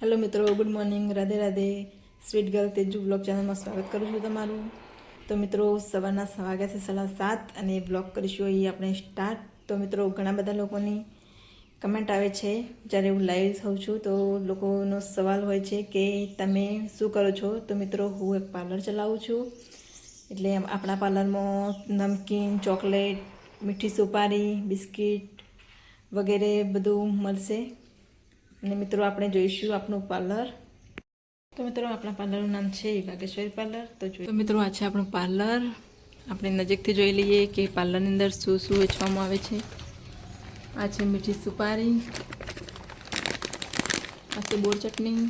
Hello मित्रों, good morning, Radhe Radhe. Sweet girl Teju blog channel में स्वागत करूँ छूँ तमारू। तो मित्रों सवाરના 7:30 અને બ્લોગ કરીશું અહીં આપણે સ્ટાર્ટ। તો મિત્રો ઘણા બધા લોકોની કમેન્ટ આવે છે જ્યારે હું લાઈવ થઉં છું તો લોકોનો સવાલ હોય છે કે તમે શું કરો છો। તો મિત્રો હું એક પાર્લર ચલાવું છું, એટલે આપણા પાર્લરમાં નમકીન, ચોકલેટ, મીઠી સુપારી, બિસ્કિટ વગેરે બધું મળશે। અને મિત્રો આપણે જોઈશું આપણું પાર્લર। તો મિત્રો આપણા પાર્લરનું નામ છે વાગેશ્વરી પાર્લર। તો મિત્રો આ છે આપણું પાર્લર। આપણે નજીકથી જોઈ લઈએ કે પાર્લરની અંદર શું શું વેચવામાં આવે છે। આ છે મીઠી સુપારી, આ છે બોર ચટણી,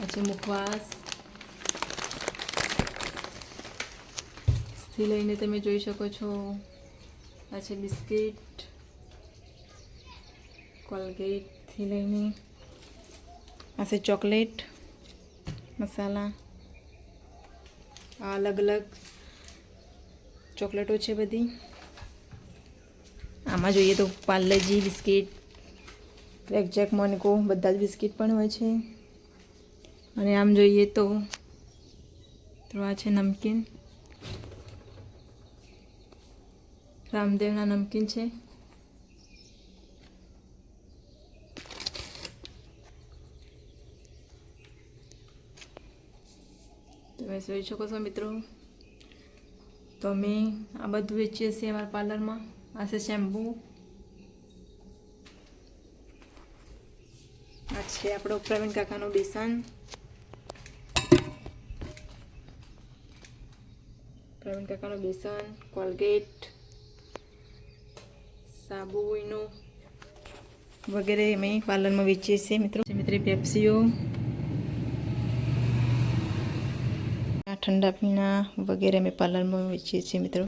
આ છે મુખવાસ થી લઈને તમે જોઈ શકો છો। આ છે બિસ્કિટ, કોલગેટ થી લઈને આ છે ચોકલેટ, મસાલા, આ અલગ અલગ ચોકલેટો છે બધી। આમાં જોઈએ તો પાર્લેજી બિસ્કિટ, બ્લેકજેક, મોનિકો બધા જ બિસ્કિટ પણ હોય છે। અને આમ જોઈએ તો આ છે નમકીન, રામદેવના નમકીન છે। તમે જોઈ શકો છો મિત્રો। તો અમે આ બધું વેચીએ છીએ અમારા પાર્લરમાં। આ છે શેમ્પુ, આ છે આપણો પ્રવીણ કાકાનું બેસન, કોલગેટ, સાબુ એનું વગેરે અમે પાર્લરમાં વેચીએ છીએ મિત્રો। પેપ્સીઓ, ઠંડા પીણા વગેરે અમે પાર્લરમાં વેચીએ છીએ મિત્રો।